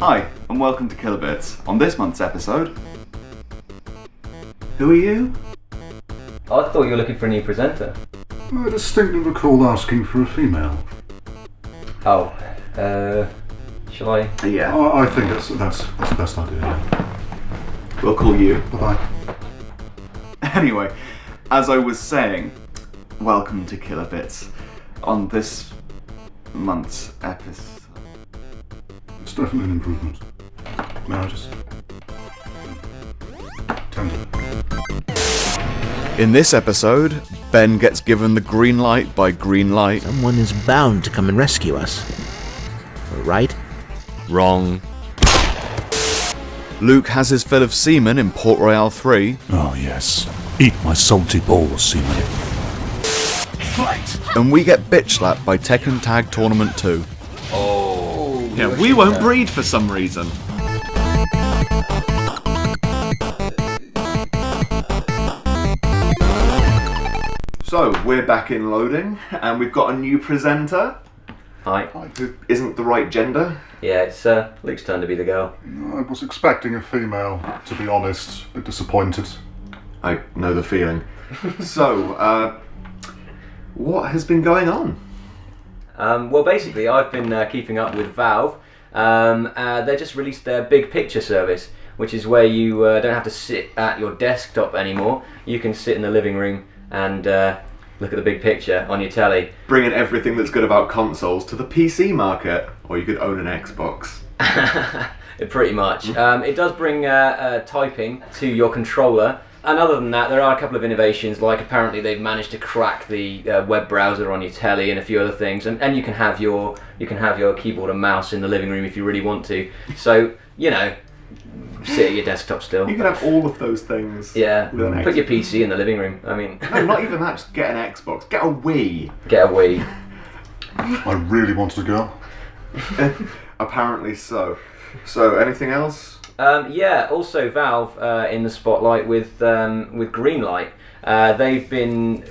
Hi, and welcome to Kilobits. On this month's episode... Who are you? I thought you were looking for a new presenter. I distinctly recall asking for a female. Oh, shall I? Yeah. I think that's the best idea, yeah. We'll call you. Bye-bye. Anyway, as I was saying, welcome to Kilobits. On this month's episode... It's definitely an improvement. May I just... Tender. In this episode, Ben gets given the green light by Greenlight. Someone is bound to come and rescue us. Right? Wrong. Luke has his fill of semen in Port Royale 3. Oh yes. Eat my salty balls, seaman. Fight! And we get bitch slapped by Tekken Tag Tournament 2. Yeah, we won't breed for some reason. So, we're back in loading, and we've got a new presenter, Hi. who isn't the right gender. Yeah, it's Luke's turn to be the girl. I was expecting a female, to be honest. A bit disappointed. I know the feeling. So, what has been going on? Well, basically, I've been keeping up with Valve. They just released their big picture service, which is where you don't have to sit at your desktop anymore. You can sit in the living room and look at the big picture on your telly. Bringing everything that's good about consoles to the PC market, or you could own an Xbox. Pretty much. It does bring typing to your controller. And other than that, there are a couple of innovations, like apparently they've managed to crack the web browser on your telly and a few other things, and you can have your keyboard and mouse in the living room if you really want to. So, you know, sit at your desktop still. You can have all of those things. Yeah, with an put your Xbox. PC in the living room. I mean, No, not even that, just get an Xbox. Get a Wii. get a Wii. I really wanted a girl. Apparently so. So, anything else? Yeah, also Valve in the spotlight with Greenlight. They've been,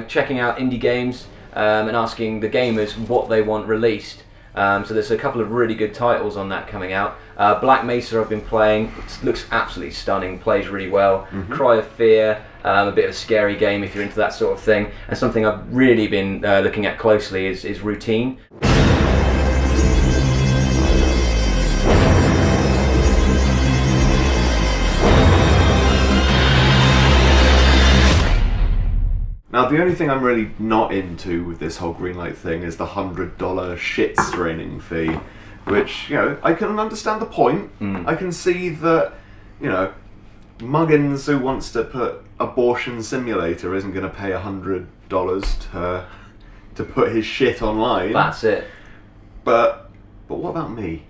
checking out indie games and asking the gamers what they want released. So there's a couple of really good titles on that coming out. Black Mesa I've been playing. It looks absolutely stunning. Plays really well. Cry of Fear, a bit of a scary game if you're into that sort of thing. And something I've really been looking at closely is Routine. Now, the only thing I'm really not into with this whole Greenlight thing is the $100 shit straining fee, which, I can understand the point. I can see that, Muggins who wants to put Abortion Simulator isn't going to pay $100 to put his shit online. That's it. But what about me?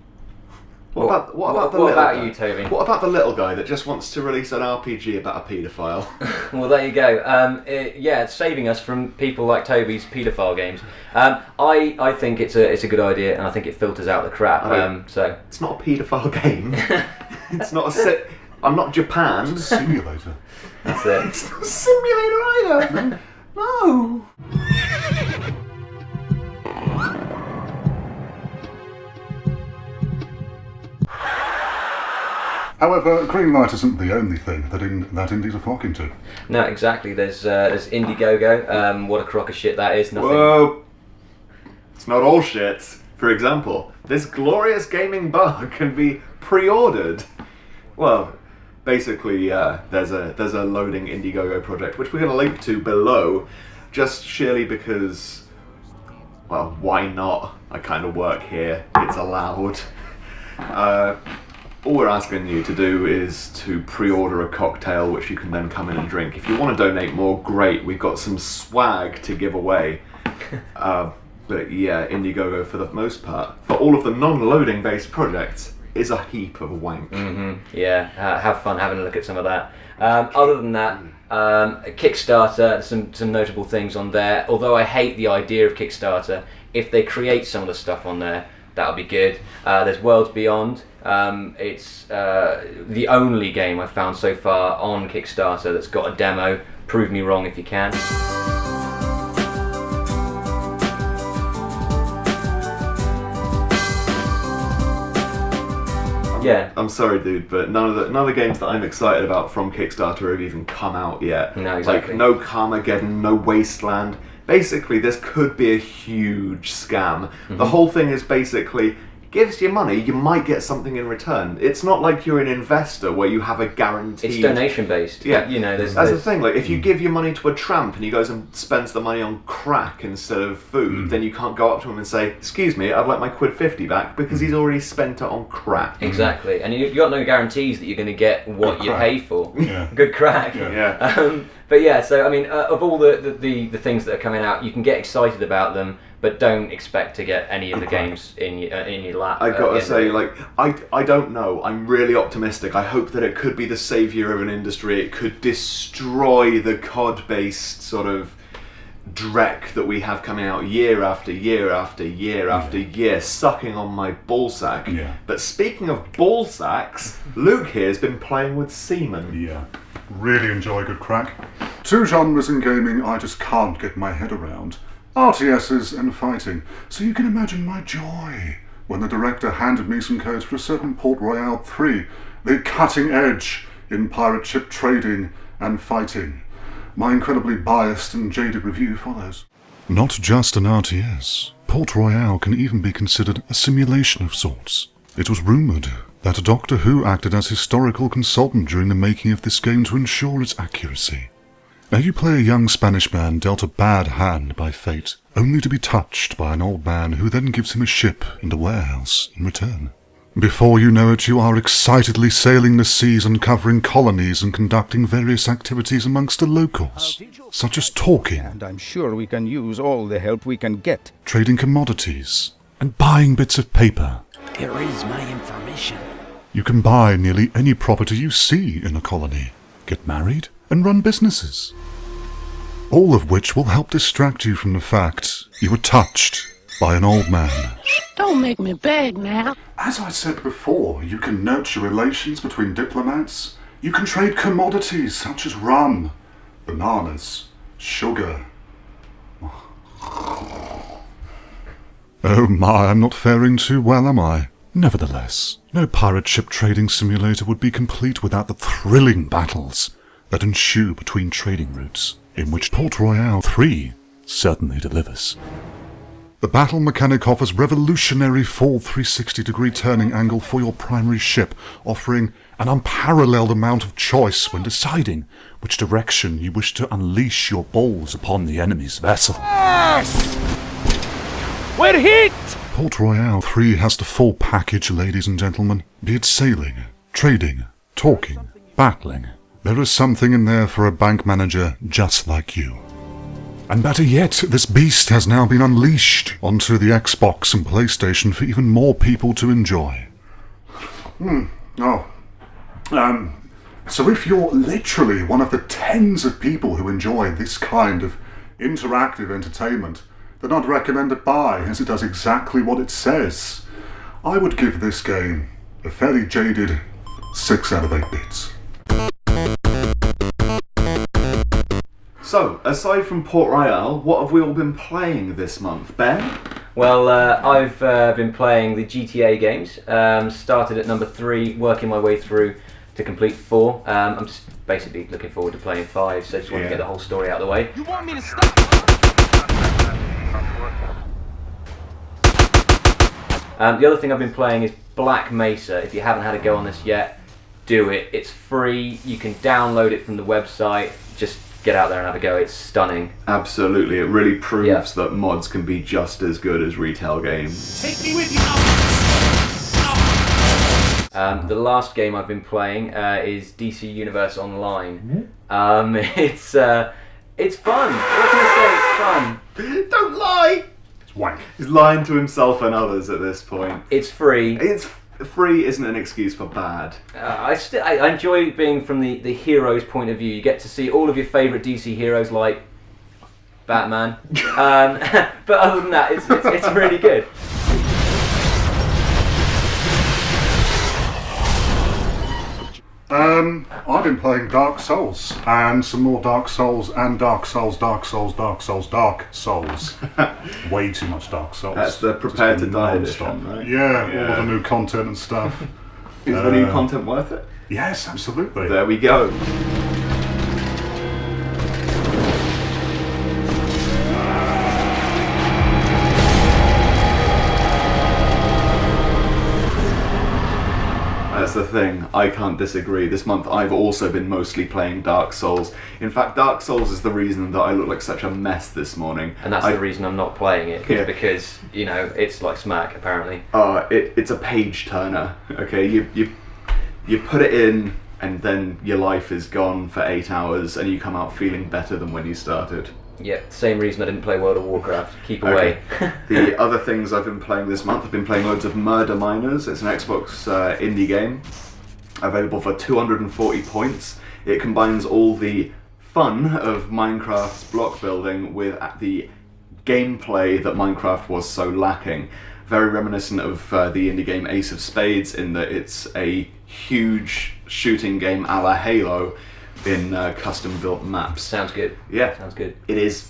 What about the what little about guy? you, Toby? What about the little guy that just wants to release an RPG about a paedophile? Well, there you go. It's saving us from people like Toby's paedophile games. I think it's a good idea, and I think it filters out the crap. So It's not a paedophile game. It's not I'm not Japan. It's a simulator. that's it. It's not a simulator either. No. However, Greenlight isn't the only thing that indies are flocking to. No, exactly. There's Indiegogo. What a crock of shit that is. Nothing. Whoa. It's not all shit. For example, this glorious gaming bug can be pre-ordered. Well, basically, there's a loading Indiegogo project, which we're going to link to below, just sheerly because, well, why not? I kind of work here. It's allowed. All we're asking you to do is to pre-order a cocktail which you can then come in and drink. If you want to donate more, great. We've got some swag to give away. But yeah, Indiegogo for the most part, for all of the non-loading based projects, is a heap of wank. Yeah, have fun having a look at some of that. Other than that, Kickstarter, some notable things on there. Although I hate the idea of Kickstarter, if they create some of the stuff on there, that'll be good. There's Worlds Beyond. It's the only game I've found so far on Kickstarter that's got a demo. Prove me wrong if you can. Yeah. I'm sorry, dude, but none of the games that I'm excited about from Kickstarter have even come out yet. No, exactly. Like, no Carmageddon, no Wasteland. Basically, this could be a huge scam. The whole thing is basically, gives you money, you might get something in return. It's not like you're an investor where you have a guaranteed... It's donation based. Yeah, You know, that's the thing. Like, if you give your money to a tramp and he goes and spends the money on crack instead of food, then you can't go up to him and say, "Excuse me, I'd like my £50 back," because he's already spent it on crack. Exactly, and you've got no guarantees that you're going to get what you pay for. Yeah. Good crack. Yeah. But yeah, so I mean, of all the things that are coming out, you can get excited about them, but don't expect to get any of the games in your lap. I gotta say, like, I don't know. I'm really optimistic. I hope that it could be the saviour of an industry. It could destroy the COD-based sort of dreck that we have coming out year after year after year after year, sucking on my ballsack. Yeah. But speaking of ballsacks, Luke here has been playing with semen. Yeah. Really enjoy good crack. Two genres in gaming I just can't get my head around. RTSs and fighting. So you can imagine my joy when the director handed me some codes for a certain Port Royale 3, the cutting edge in pirate ship trading and fighting. My incredibly biased and jaded review follows. Not just an RTS, Port Royale can even be considered a simulation of sorts. It was rumoured that Doctor Who acted as historical consultant during the making of this game to ensure its accuracy. Now you play a young Spanish man dealt a bad hand by fate, only to be touched by an old man who then gives him a ship and a warehouse in return. Before you know it, you are excitedly sailing the seas, uncovering colonies and conducting various activities amongst the locals, such as talking, And I'm sure we can use all the help we can get. trading commodities, and buying bits of paper. Here is my information. You can buy nearly any property you see in a colony, get married, and run businesses. All of which will help distract you from the fact you were touched by an old man. Don't make me beg now. As I said before, you can nurture relations between diplomats. You can trade commodities such as rum, bananas, sugar. Oh my, I'm not faring too well, am I? Nevertheless, no pirate ship trading simulator would be complete without the thrilling battles that ensue between trading routes, in which Port Royale 3 certainly delivers. The battle mechanic offers revolutionary full 360-degree turning angle for your primary ship, offering an unparalleled amount of choice when deciding which direction you wish to unleash your balls upon the enemy's vessel. We're hit! Port Royale 3 has the full package, ladies and gentlemen. Be it sailing, trading, talking, battling. There is something in there for a bank manager just like you. And better yet, this beast has now been unleashed onto the Xbox and PlayStation for even more people to enjoy. So if you're literally one of the tens of people who enjoy this kind of interactive entertainment, then I'd recommend it buy, as it does exactly what it says. I would give this game a fairly jaded 6 out of 8 bits. So, aside from Port Royale, what have we all been playing this month, Ben? Well, I've been playing the GTA games. Started at number 3, working my way through to complete 4. I'm just basically looking forward to playing 5, so I just want to get the whole story out of the way. You want me to stop? The other thing I've been playing is Black Mesa. If you haven't had a go on this yet, do it. It's free. You can download it from the website. Just get out there and have a go. It's stunning. Absolutely, it really proves that mods can be just as good as retail games. Take me with you. The last game I've been playing is DC Universe Online. It's fun. What can I say? It's fun. Don't lie! It's wank. He's lying to himself and others at this point. It's free. It's free isn't an excuse for bad. I enjoy being from the hero's point of view. You get to see all of your favourite DC heroes like Batman. But other than that, it's really good. I've been playing Dark Souls, and some more Dark Souls, and Dark Souls, Dark Souls, Dark Souls, Dark Souls. Way too much Dark Souls. That's the Prepare to Die Non-stop. edition, right? Yeah, all of the new content and stuff. Is the new content worth it? Yes, absolutely. There we go. That's the thing, I can't disagree. This month I've also been mostly playing Dark Souls. In fact, Dark Souls is the reason that I look like such a mess this morning. And that's the reason I'm not playing it, Yeah. because, you know, it's like smack, apparently. It's a page turner, okay? You put it in and then your life is gone for 8 hours and you come out feeling better than when you started. Yep, same reason I didn't play World of Warcraft. Keep away. Okay. The other things I've been playing this month, I've been playing loads of Murder Miners. It's an Xbox indie game, available for 240 points. It combines all the fun of Minecraft's block building with the gameplay that Minecraft was so lacking. Very reminiscent of the indie game Ace of Spades, in that it's a huge shooting game a la Halo in custom built maps. Sounds good. Yeah. Sounds good. It is.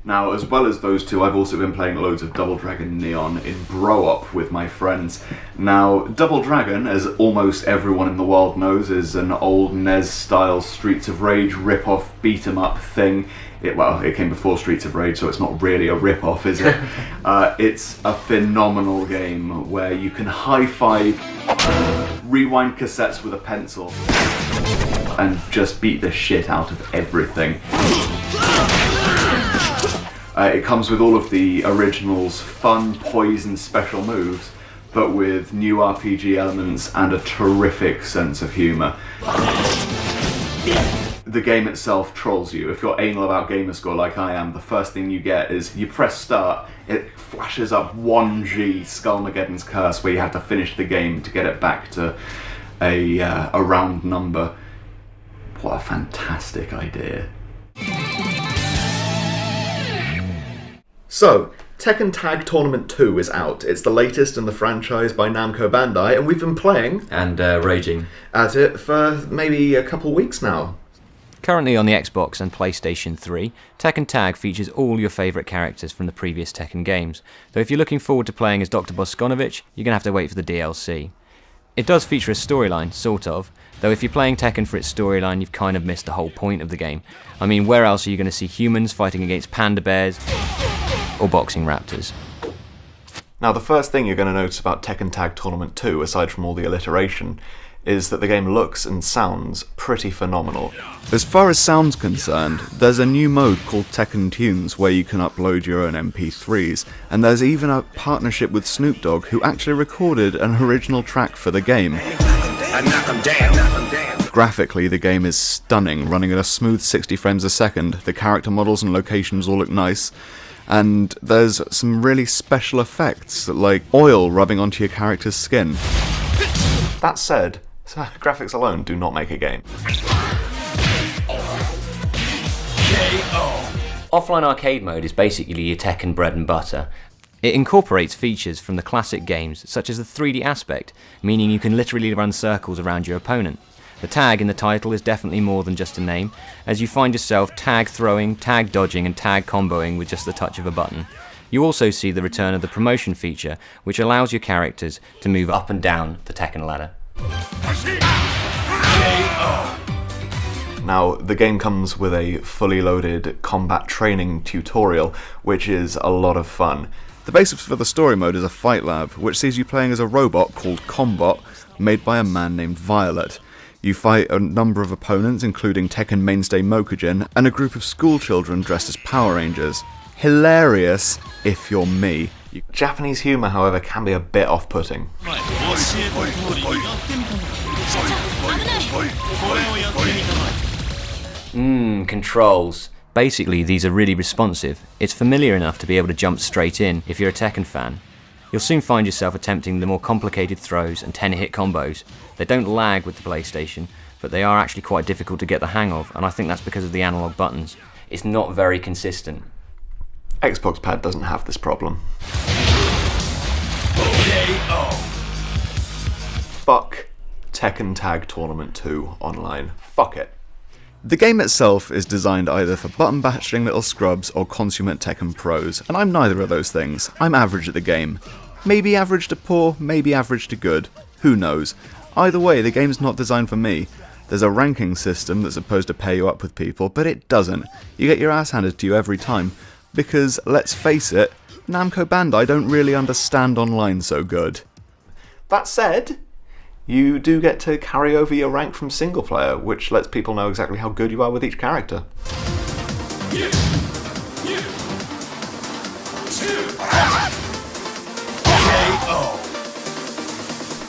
Now, as well as those two, I've also been playing loads of Double Dragon Neon in Bro-Op with my friends. Now, Double Dragon, as almost everyone in the world knows, is an old NES-style Streets of Rage rip-off beat-em-up thing. It came before Streets of Rage, so it's not really a rip-off, is it? It's a phenomenal game where you can high-five, rewind cassettes with a pencil, and just beat the shit out of everything. It comes with all of the original's fun, poise and special moves, but with new RPG elements and a terrific sense of humour. The game itself trolls you. If you're anal about gamerscore like I am, the first thing you get is you press start, it flashes up 1G Skullmageddon's Curse, where you have to finish the game to get it back to a round number. What a fantastic idea. So, Tekken Tag Tournament 2 is out. It's the latest in the franchise by Namco Bandai, and we've been playing And raging. at it for maybe a couple weeks now. Currently on the Xbox and PlayStation 3, Tekken Tag features all your favourite characters from the previous Tekken games, though if you're looking forward to playing as Dr. Boskonovich, you're going to have to wait for the DLC. It does feature a storyline, sort of, though if you're playing Tekken for its storyline, you've kind of missed the whole point of the game. I mean, where else are you going to see humans fighting against panda bears or boxing raptors? Now, the first thing you're going to notice about Tekken Tag Tournament 2, aside from all the alliteration, is that the game looks and sounds pretty phenomenal. As far as sound's concerned, there's a new mode called Tekken Tunes where you can upload your own MP3s, and there's even a partnership with Snoop Dogg, who actually recorded an original track for the game. Graphically, the game is stunning, running at a smooth 60 frames a second. The character models and locations all look nice, and there's some really special effects, like oil rubbing onto your character's skin. That said, graphics alone do not make a game. Offline arcade mode is basically your Tekken bread and butter. It incorporates features from the classic games, such as the 3D aspect, meaning you can literally run circles around your opponent. The tag in the title is definitely more than just a name, as you find yourself tag throwing, tag dodging and tag comboing with just the touch of a button. You also see the return of the promotion feature, which allows your characters to move up and down the Tekken ladder. Now, the game comes with a fully loaded combat training tutorial, which is a lot of fun. The basis for the story mode is a fight lab, which sees you playing as a robot called Combot, made by a man named Violet. You fight a number of opponents, including Tekken mainstay Mokujin, and a group of schoolchildren dressed as Power Rangers. Hilarious, if you're me. Japanese humour, however, can be a bit off-putting. Controls. Basically, these are really responsive. It's familiar enough to be able to jump straight in if you're a Tekken fan. You'll soon find yourself attempting the more complicated throws and 10-hit combos. They don't lag with the PlayStation, but they are actually quite difficult to get the hang of, and I think that's because of the analog buttons. It's not very consistent. Xbox Pad doesn't have this problem. Fuck Tekken Tag Tournament 2 online. Fuck it. The game itself is designed either for button-bashing little scrubs or consummate Tekken pros, and I'm neither of those things. I'm average at the game. Maybe average to poor, maybe average to good. Who knows? Either way, the game's not designed for me. There's a ranking system that's supposed to pair you up with people, but it doesn't. You get your ass handed to you every time. Because, let's face it, Namco Bandai don't really understand online so good. That said, you do get to carry over your rank from single player, which lets people know exactly how good you are with each character.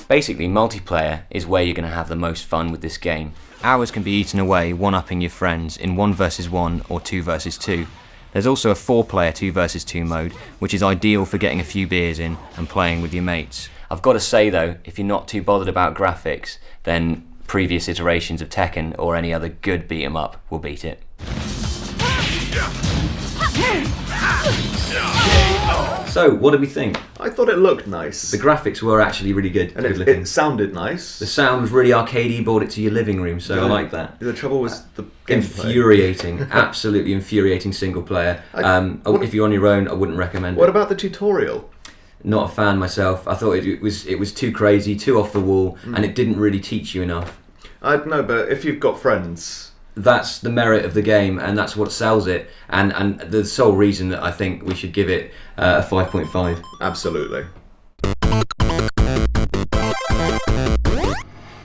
Basically, multiplayer is where you're going to have the most fun with this game. Hours can be eaten away one-upping your friends in 1 versus 1 or 2 versus 2. There's also a 4-player 2 versus 2 mode, which is ideal for getting a few beers in and playing with your mates. I've got to say though, if you're not too bothered about graphics, then previous iterations of Tekken or any other good beat 'em up will beat it. So, what did we think? I thought it looked nice. The graphics were actually really good. and good looking. it sounded nice. The sound was really arcadey, brought it to your living room, so I like that. The trouble was the gameplay. Infuriating, absolutely infuriating single player. If you're on your own, I wouldn't recommend What it. about the tutorial? Not a fan myself. I thought it was too crazy, too off the wall, and it didn't really teach you enough. I don't know, but if you've got friends... That's the merit of the game, and that's what sells it, and the sole reason that I think we should give it a 5.5. Absolutely.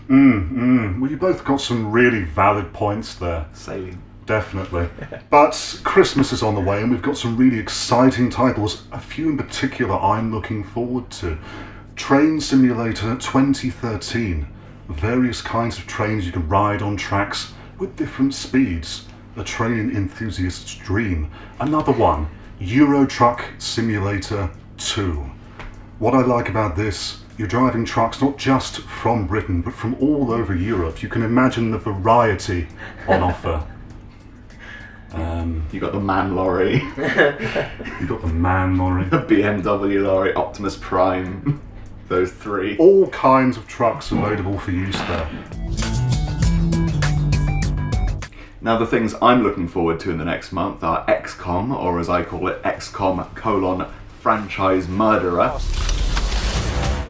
Well, you both got some really valid points there. Sailing. Definitely. But Christmas is on the way and we've got some really exciting titles, a few in particular I'm looking forward to. Train Simulator 2013. Various kinds of trains you can ride on tracks with different speeds. A training enthusiast's dream. Another one, Euro Truck Simulator 2. What I like about this, you're driving trucks not just from Britain but from all over Europe. You can imagine the variety on offer. You got the man lorry, You got the man lorry. the BMW lorry, Optimus Prime, those three. All kinds of trucks available for use there. Now the things I'm looking forward to in the next month are XCOM, or as I call it, XCOM : Franchise Murderer.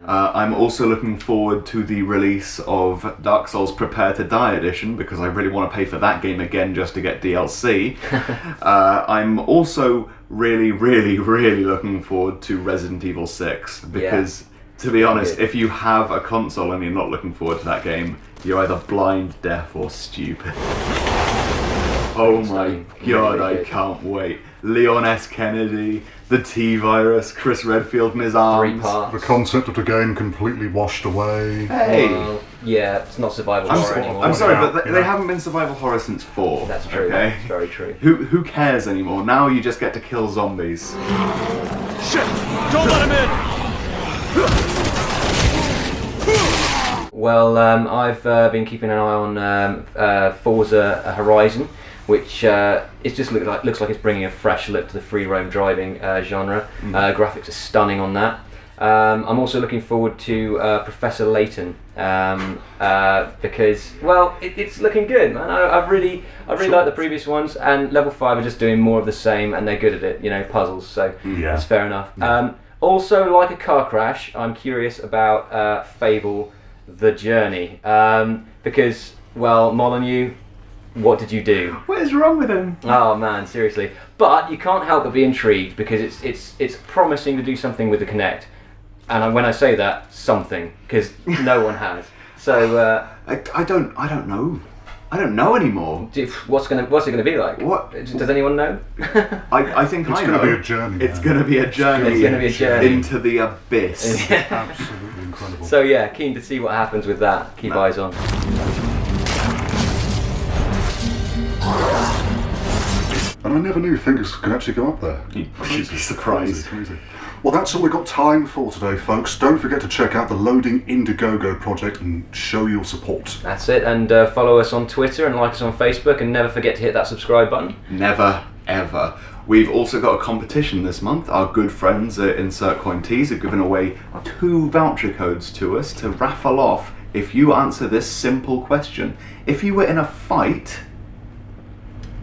I'm also looking forward to the release of Dark Souls Prepare to Die Edition, because I really want to pay for that game again just to get DLC. I'm also really looking forward to Resident Evil 6, because to be honest, if you have a console and you're not looking forward to that game, you're either blind, deaf or stupid. Oh my god, I can't wait. Leon S. Kennedy, the T-Virus, Chris Redfield in his 3 arms. parts. The concept of the game completely washed away. Hey! Well, yeah, it's not survival horror anymore. I'm sorry, but Yeah. they haven't been survival horror since 4. That's true. Okay? That's very true. Who cares anymore? Now you just get to kill zombies. Shit! Don't let him in! Well, I've been keeping an eye on Forza Horizon, which it just looks like it's bringing a fresh look to the free roam driving genre. Graphics are stunning on that. I'm also looking forward to Professor Layton because, well, it's looking good, man. I really like the previous ones, and Level 5 are just doing more of the same, and they're good at it. You know, puzzles, so Yeah. that's fair enough. Also, like a car crash, I'm curious about Fable: The Journey because, well, Molyneux, what did you do? What is wrong with him? Oh man, seriously. But you can't help but be intrigued because it's promising to do something with the Kinect. And when I say that, something, because no one has. So I don't know. I don't know anymore. what's it gonna be like? What? Does anyone know? I think It's I going know. to be a journey. It's going to be a journey. It's gonna be a journey. into the abyss. Absolutely incredible. So yeah, keen to see what happens with that. Keep eyes on. And I never knew fingers could actually go up there. You'd be surprised. Crazy. Well, that's all we've got time for today, folks. Don't forget to check out the Loading Indiegogo project and show your support. That's it, and follow us on Twitter and like us on Facebook, and never forget to hit that subscribe button. Never, ever. We've also got a competition this month. Our good friends at Insert Coin Tees have given away 2 voucher codes to us to raffle off if you answer this simple question. If you were in a fight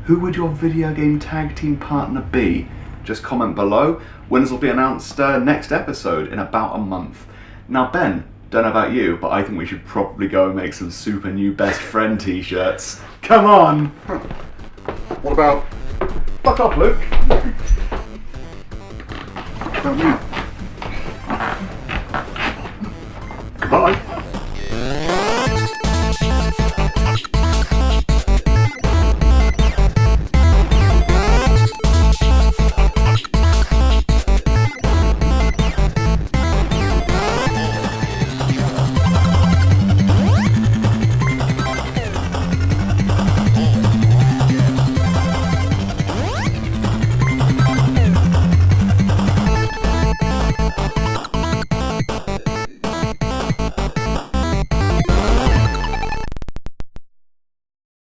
Who would your video game tag team partner be? Just comment below. Winners will be announced next episode in about a month. Now Ben, don't know about you, but I think we should probably go and make some super new best friend t-shirts. Come on! What about... Fuck off, Luke! What about me?